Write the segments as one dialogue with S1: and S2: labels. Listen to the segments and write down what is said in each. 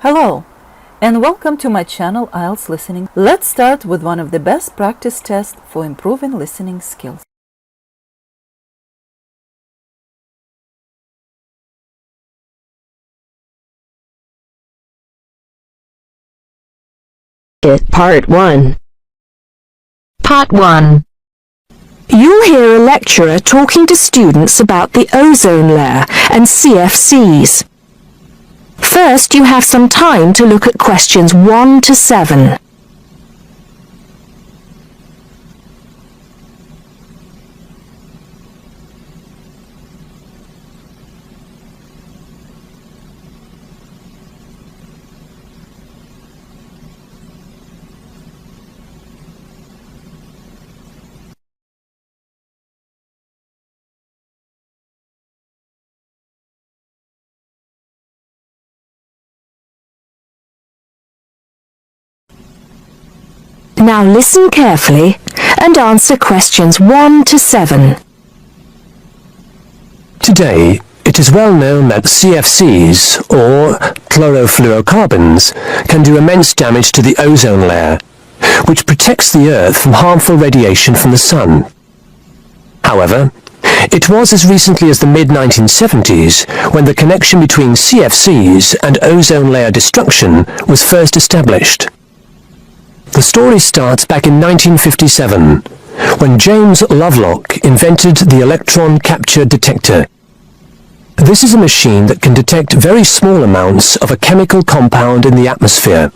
S1: Hello, and welcome to my channel Ielts Listening. Let's start with one of the best practice tests for improving listening skills.
S2: Part 1.
S3: Part 1.
S2: You'll hear a lecturer talking to students about the ozone layer and CFCs. First, you have some time to look at questions 1 to 7. Now listen carefully and answer questions 1 to 7.
S4: Today, it is well known that CFCs, or chlorofluorocarbons, can do immense damage to the ozone layer, which protects the Earth from harmful radiation from the Sun. However, it was as recently as the mid-1970s when the connection between CFCs and ozone layer destruction was first established. The story starts back in 1957, when James Lovelock invented the electron capture detector. This is a machine that can detect very small amounts of a chemical compound in the atmosphere.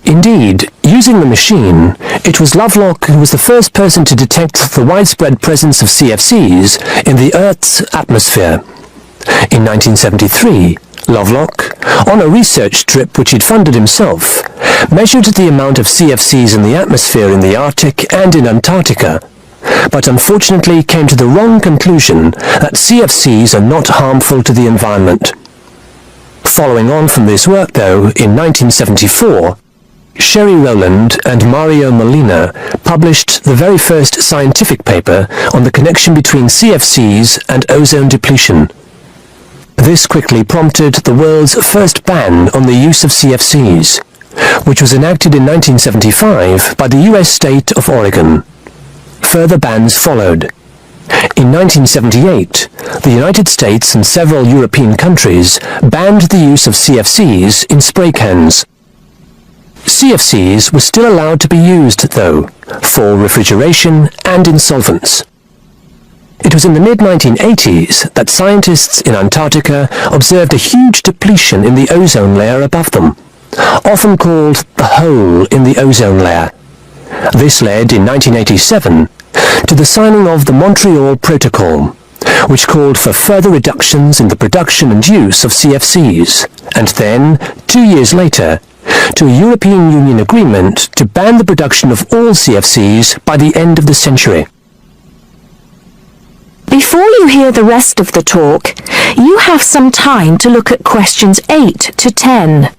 S4: Indeed, using the machine, it was Lovelock who was the first person to detect the widespread presence of CFCs in the Earth's atmosphere. In 1973, Lovelock, on a research trip which he'd funded himself, measured the amount of CFCs in the atmosphere in the Arctic and in Antarctica, but unfortunately came to the wrong conclusion that CFCs are not harmful to the environment. Following on from this work, though, in 1974, Sherry Rowland and Mario Molina published the very first scientific paper on the connection between CFCs and ozone depletion. This quickly prompted the world's first ban on the use of CFCs, which was enacted in 1975 by the US state of Oregon. Further bans followed. In 1978, the United States and several European countries banned the use of CFCs in spray cans. CFCs were still allowed to be used, though, for refrigeration and in solvents. It was in the mid-1980s that scientists in Antarctica observed a huge depletion in the ozone layer above them, often called the hole in the ozone layer. This led, in 1987, to the signing of the Montreal Protocol, which called for further reductions in the production and use of CFCs, and then, 2 years later, to a European Union agreement to ban the production of all CFCs by the end of the century.
S2: Before you hear the rest of the talk, you have some time to look at questions 8 to 10.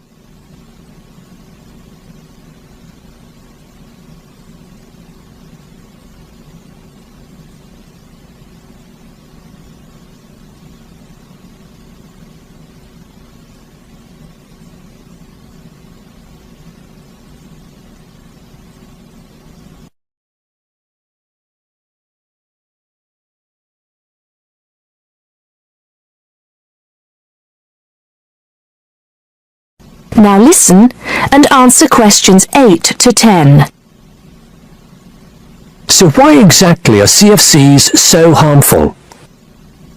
S2: Now listen and answer questions 8 to 10.
S4: So why exactly are CFCs so harmful?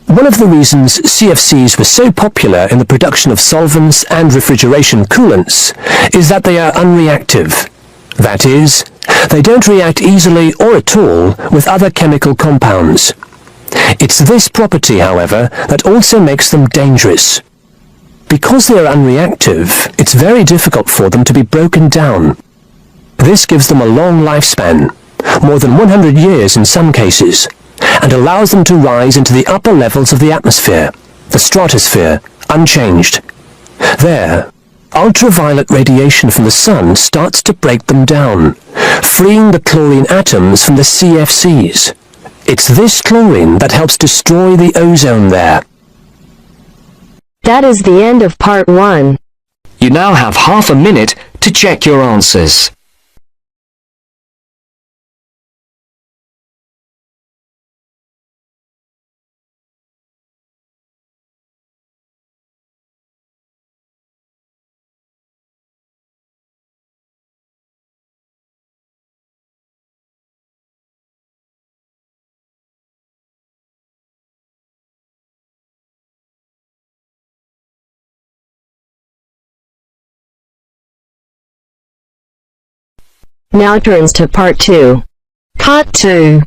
S4: One of the reasons CFCs were so popular in the production of solvents and refrigeration coolants is that they are unreactive. That is, they don't react easily or at all with other chemical compounds. It's this property, however, that also makes them dangerous. Because they are unreactive, it's very difficult for them to be broken down. This gives them a long lifespan, more than 100 years in some cases, and allows them to rise into the upper levels of the atmosphere, the stratosphere, unchanged. There, ultraviolet radiation from the sun starts to break them down, freeing the chlorine atoms from the CFCs. It's this chlorine that helps destroy the ozone there.
S3: That is the end of part 1.
S5: You now have half a minute to check your answers.
S3: Now turns to part 2. Part 2.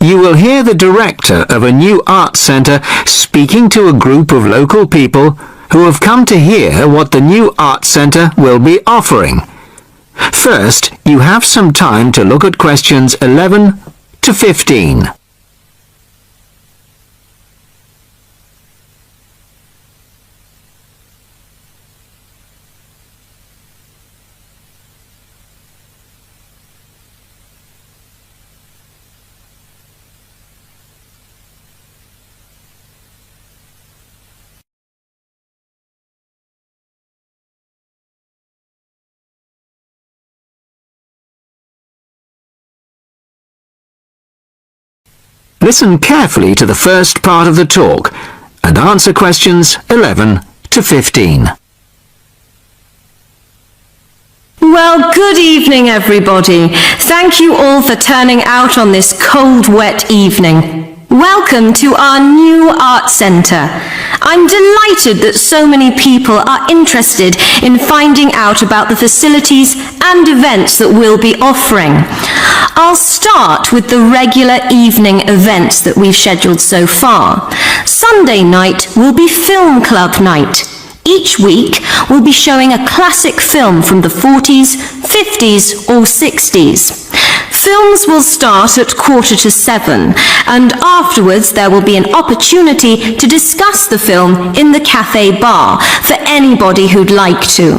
S6: You will hear the director of a new arts centre speaking to a group of local people who have come to hear what the new arts centre will be offering. First, you have some time to look at questions 11 to 15. Listen carefully to the first part of the talk and answer questions 11 to 15.
S7: Well, good evening, everybody. Thank you all for turning out on this cold, wet evening. Welcome to our new art centre. I'm delighted that so many people are interested in finding out about the facilities and events that we'll be offering. I'll start with the regular evening events that we've scheduled so far. Sunday night will be film club night. Each week, we'll be showing a classic film from the 40s, 50s or 60s. Films will start at 6:45, and afterwards there will be an opportunity to discuss the film in the cafe bar for anybody who'd like to.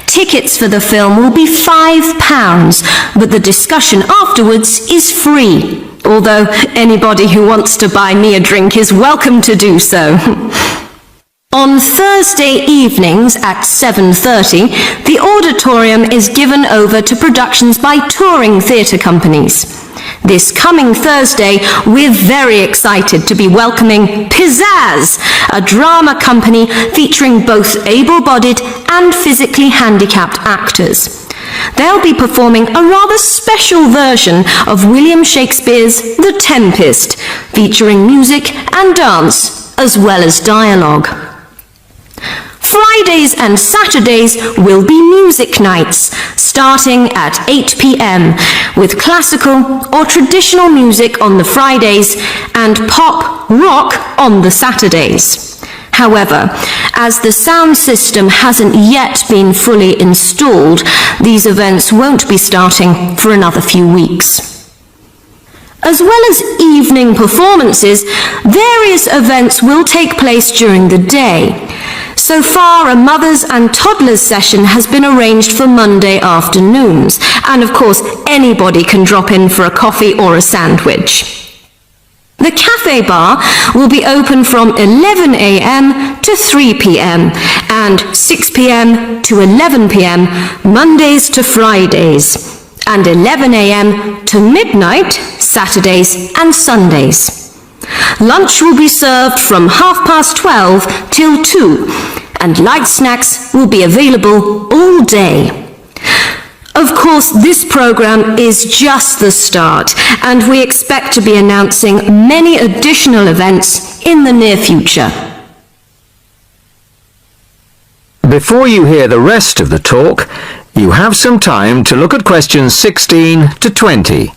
S7: Tickets for the film will be £5, but the discussion afterwards is free, although anybody who wants to buy me a drink is welcome to do so. On Thursday evenings at 7:30, the auditorium is given over to productions by touring theatre companies. This coming Thursday, we're very excited to be welcoming Pizzazz, a drama company featuring both able-bodied and physically handicapped actors. They'll be performing a rather special version of William Shakespeare's The Tempest, featuring music and dance, as well as dialogue. Fridays and Saturdays will be music nights, starting at 8 p.m, with classical or traditional music on the Fridays and pop rock on the Saturdays. However, as the sound system hasn't yet been fully installed, these events won't be starting for another few weeks. As well as evening performances, various events will take place during the day. So far, a mothers and toddlers session has been arranged for Monday afternoons, and of course, anybody can drop in for a coffee or a sandwich. The cafe bar will be open from 11 a.m. to 3 p.m. and 6 p.m. to 11 p.m. Mondays to Fridays, and 11 a.m. to midnight Saturdays and Sundays. Lunch will be served from 12:30 till 2, and light snacks will be available all day. Of course, this program is just the start, and we expect to be announcing many additional events in the near future.
S6: Before you hear the rest of the talk, you have some time to look at questions 16 to 20.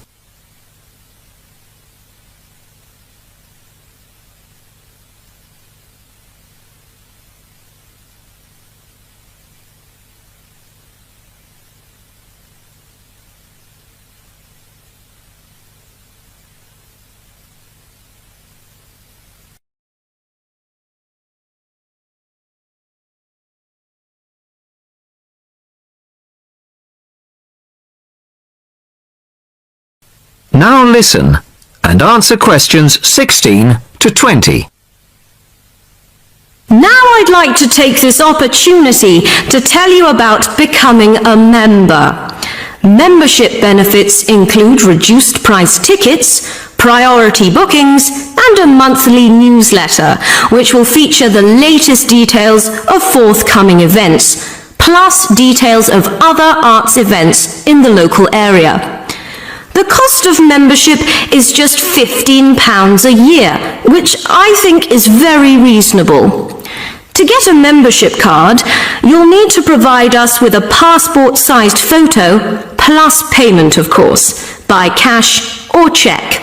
S6: Now listen and answer questions 16 to 20.
S7: Now I'd like to take this opportunity to tell you about becoming a member. Membership benefits include reduced price tickets, priority bookings, and a monthly newsletter, which will feature the latest details of forthcoming events, plus details of other arts events in the local area. The cost of membership is just £15 a year, which I think is very reasonable. To get a membership card, you'll need to provide us with a passport-sized photo, plus payment of course, by cash or cheque.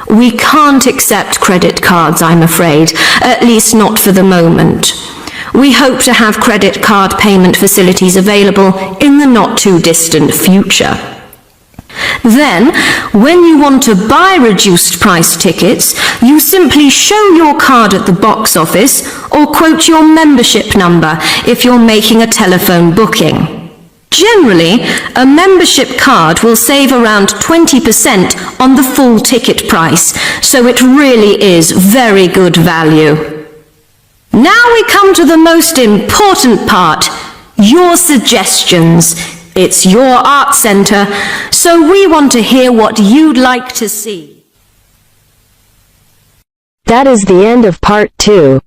S7: We can't accept credit cards, I'm afraid, at least not for the moment. We hope to have credit card payment facilities available in the not-too-distant future. Then, when you want to buy reduced price tickets, you simply show your card at the box office or quote your membership number if you're making a telephone booking. Generally, a membership card will save around 20% on the full ticket price, so it really is very good value. Now we come to the most important part, your suggestions. It's your art centre, so we want to hear what you'd like to see.
S3: That is the end of part 2.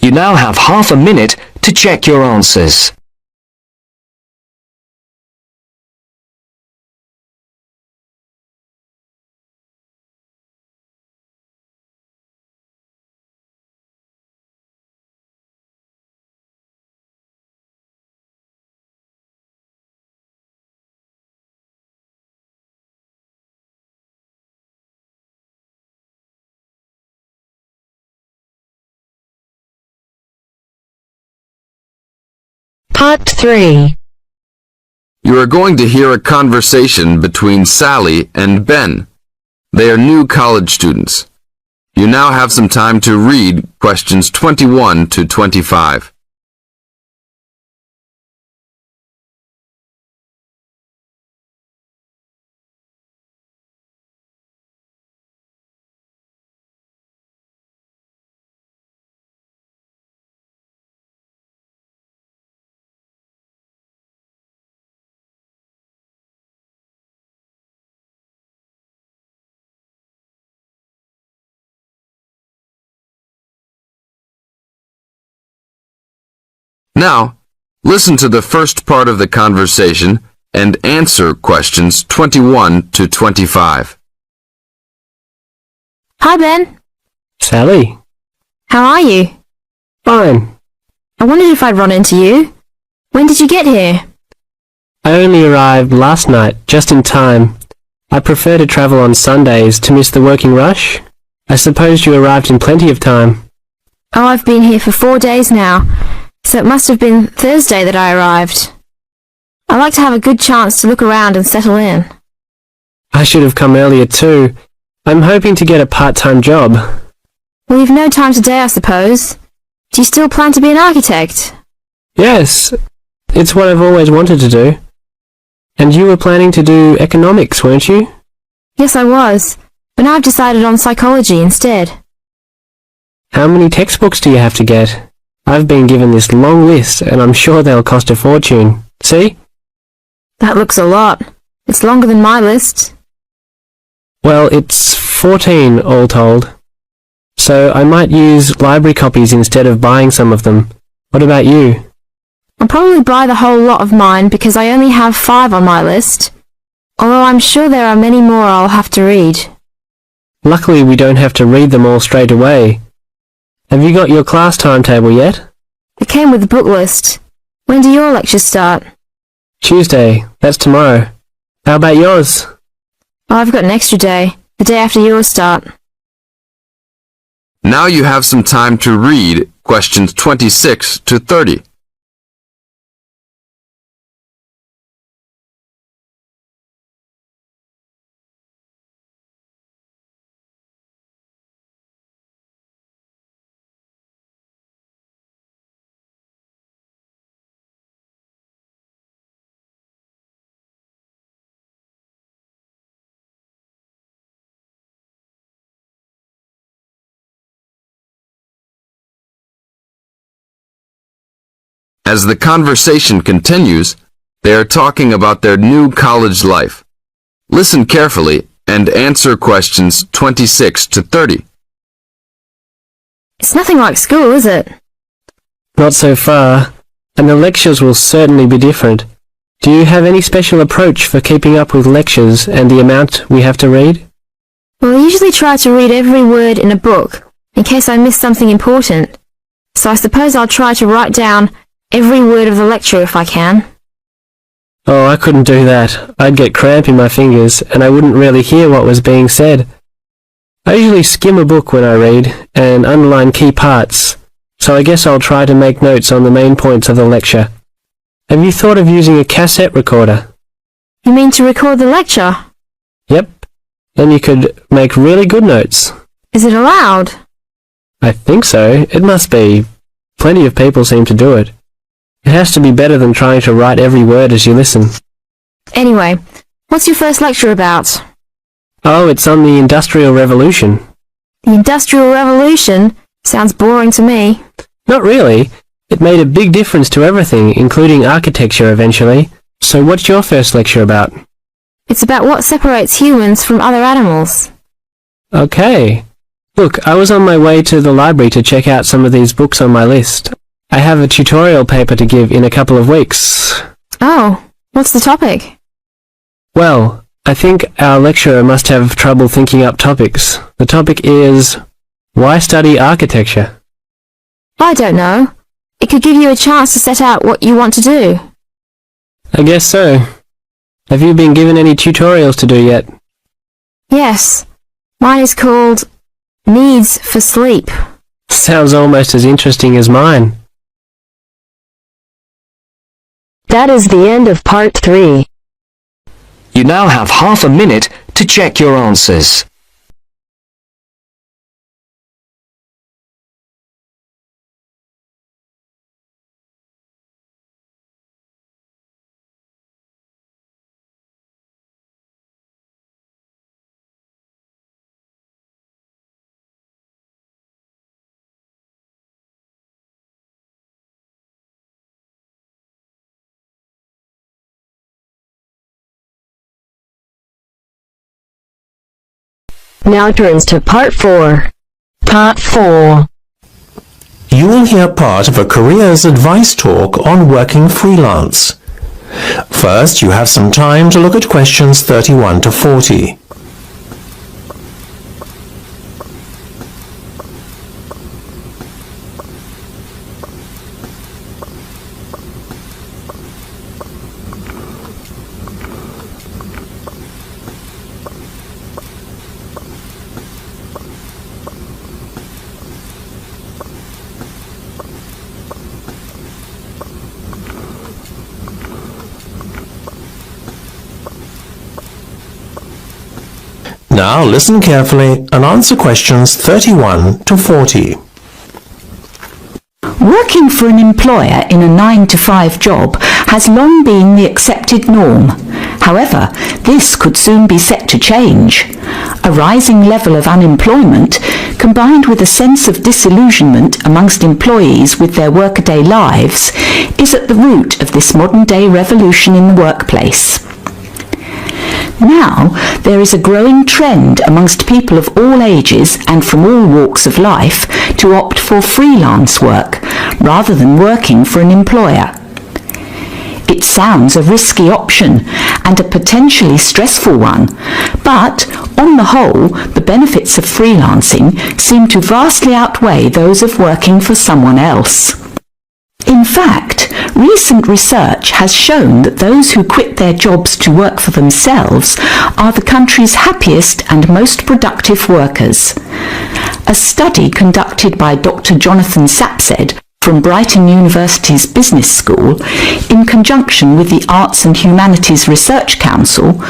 S5: You now have half a minute to check your answers.
S3: Part 3.
S8: You are going to hear a conversation between Sally and Ben. They are new college students. You now have some time to read questions 21 to 25. Now, listen to the first part of the conversation and answer questions 21 to 25.
S9: Hi, Ben.
S4: Sally?
S9: How are you?
S4: Fine.
S9: I wondered if I'd run into you. When did you get here?
S4: I only arrived last night, just in time. I prefer to travel on Sundays to miss the working rush. I suppose you arrived in plenty of time.
S9: Oh, I've been here for 4 days now, so it must have been Thursday that I arrived. I like to have a good chance to look around and settle in.
S4: I should have come earlier too. I'm hoping to get a part-time job.
S9: Well, you've no time today, I suppose. Do you still plan to be an architect?
S4: Yes, it's what I've always wanted to do. And you were planning to do economics, weren't you?
S9: Yes, I was, but now I've decided on psychology instead.
S4: How many textbooks do you have to get? I've been given this long list, and I'm sure they'll cost a fortune. See?
S9: That looks a lot. It's longer than my list.
S4: Well, it's 14 all told. So I might use library copies instead of buying some of them. What about you?
S9: I'll probably buy the whole lot of mine because I only have 5 on my list. Although I'm sure there are many more I'll have to read.
S4: Luckily, we don't have to read them all straight away. Have you got your class timetable yet?
S9: It came with the book list. When do your lectures start?
S4: Tuesday. That's tomorrow. How about yours?
S9: Oh, I've got an extra day. The day after yours start.
S8: Now you have some time to read questions 26 to 30. As the conversation continues, they are talking about their new college life. Listen carefully and answer questions 26 to 30.
S9: It's nothing like school, is it?
S10: Not so far, and the lectures will certainly be different. Do you have any special approach for keeping up with lectures and the amount we have to read?
S9: Well, I usually try to read every word in a book, in case I miss something important. So I suppose I'll try to write down every word of the lecture if I can.
S10: Oh, I couldn't do that. I'd get cramp in my fingers, and I wouldn't really hear what was being said. I usually skim a book when I read, and underline key parts, so I guess I'll try to make notes on the main points of the lecture. Have you thought of using a cassette recorder?
S9: You mean to record the lecture?
S10: Yep. Then you could make really good notes.
S9: Is it allowed?
S10: I think so. It must be. Plenty of people seem to do it. It has to be better than trying to write every word as you listen.
S9: Anyway, what's your first lecture about?
S10: Oh, it's on the Industrial Revolution.
S9: The Industrial Revolution? Sounds boring to me.
S10: Not really. It made a big difference to everything, including architecture eventually. So what's your first lecture about?
S9: It's about what separates humans from other animals.
S10: Okay. Look, I was on my way to the library to check out some of these books on my list. I have a tutorial paper to give in a couple of weeks.
S9: Oh, what's the topic?
S10: Well, I think our lecturer must have trouble thinking up topics. The topic is, why study architecture?
S9: I don't know. It could give you a chance to set out what you want to do.
S10: I guess so. Have you been given any tutorials to do yet?
S9: Yes. Mine is called Needs for Sleep.
S10: Sounds almost as interesting as mine.
S3: That is the end of part 3.
S5: You now have half a minute to check your answers.
S3: Now turns to part 4. Part 4.
S4: You will hear part of a careers advice talk on working freelance. First, you have some time to look at questions 31 to 40. Now listen carefully and answer questions 31 to 40.
S11: Working for an employer in a 9-to-5 job has long been the accepted norm. However, this could soon be set to change. A rising level of unemployment, combined with a sense of disillusionment amongst employees with their workaday lives, is at the root of this modern-day revolution in the workplace. Now, there is a growing trend amongst people of all ages and from all walks of life to opt for freelance work rather than working for an employer. It sounds a risky option and a potentially stressful one, but on the whole, the benefits of freelancing seem to vastly outweigh those of working for someone else. In fact, recent research has shown that those who quit their jobs to work for themselves are the country's happiest and most productive workers. A study conducted by Dr. Jonathan Sapsed from Brighton University's Business School, in conjunction with the Arts and Humanities Research Council,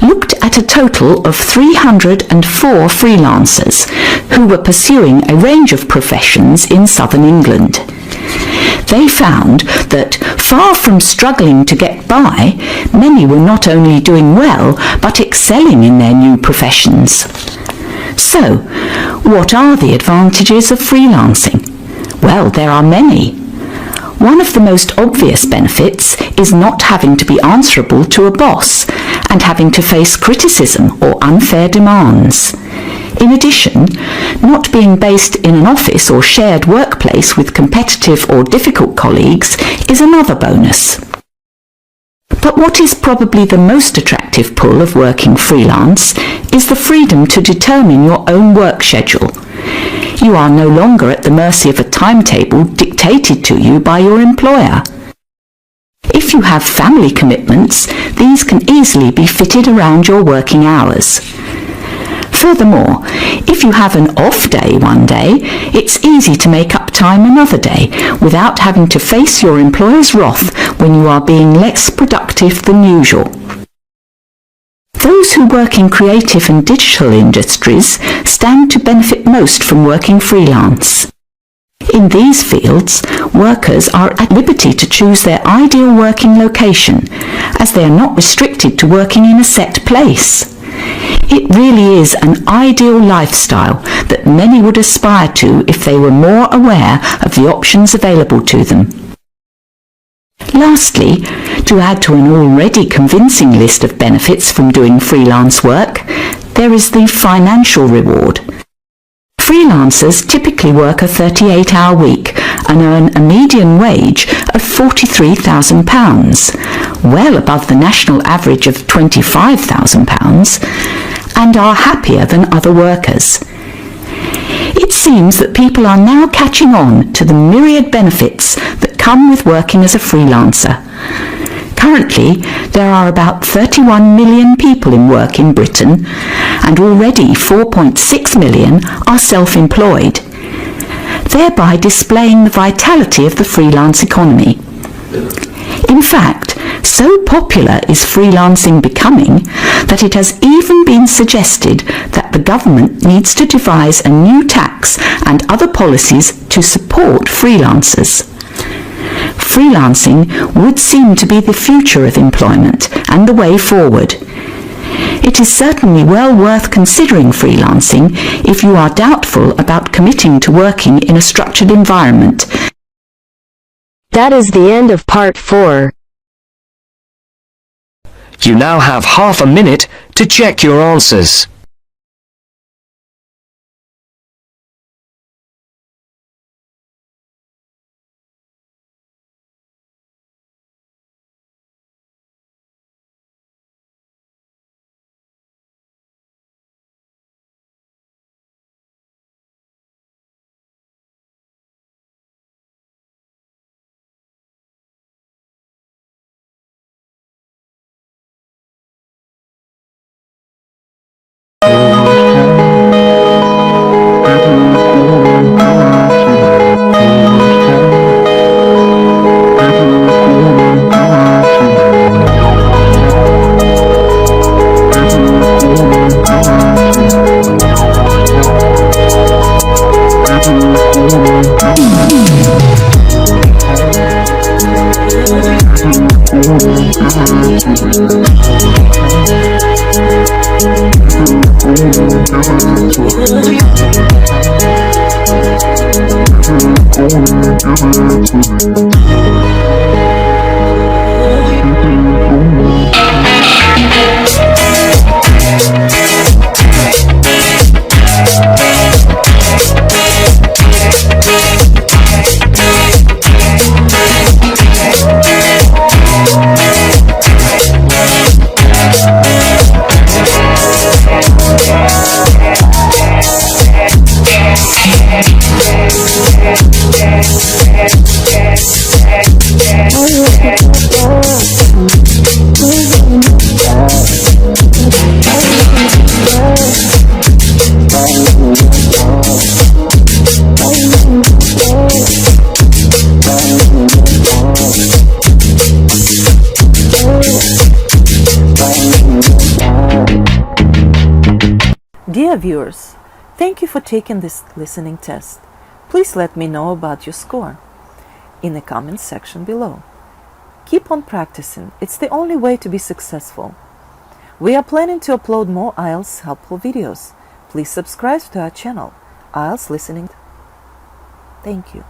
S11: looked at a total of 304 freelancers who were pursuing a range of professions in southern England. They found that, far from struggling to get by, many were not only doing well, but excelling in their new professions. So, what are the advantages of freelancing? Well, there are many. One of the most obvious benefits is not having to be answerable to a boss and having to face criticism or unfair demands. In addition, not being based in an office or shared workplace with competitive or difficult colleagues is another bonus. But what is probably the most attractive pull of working freelance is the freedom to determine your own work schedule. You are no longer at the mercy of a timetable dictated to you by your employer. If you have family commitments, these can easily be fitted around your working hours. Furthermore, if you have an off day one day, it's easy to make up time another day without having to face your employer's wrath when you are being less productive than usual. Those who work in creative and digital industries stand to benefit most from working freelance. In these fields, workers are at liberty to choose their ideal working location, as they are not restricted to working in a set place. It really is an ideal lifestyle that many would aspire to if they were more aware of the options available to them. Lastly, to add to an already convincing list of benefits from doing freelance work, there is the financial reward. Freelancers typically work a 38-hour week and earn a median wage of £43,000, well above the national average of £25,000, and are happier than other workers. It seems that people are now catching on to the myriad benefits that come with working as a freelancer. Currently, there are about 31 million people in work in Britain, and already 4.6 million are self-employed, thereby displaying the vitality of the freelance economy. In fact, so popular is freelancing becoming that it has even been suggested that the government needs to devise a new tax and other policies to support freelancers. Freelancing would seem to be the future of employment and the way forward. It is certainly well worth considering freelancing if you are doubtful about committing to working in a structured environment.
S3: That is the end of part 4.
S5: You now have half a minute to check your answers.
S1: Dear viewers, thank you for taking this listening test. Please let me know about your score in the comments section below. Keep on practicing, it's the only way to be successful. We are planning to upload more IELTS helpful videos. Please subscribe to our channel, IELTS Listening. Thank you.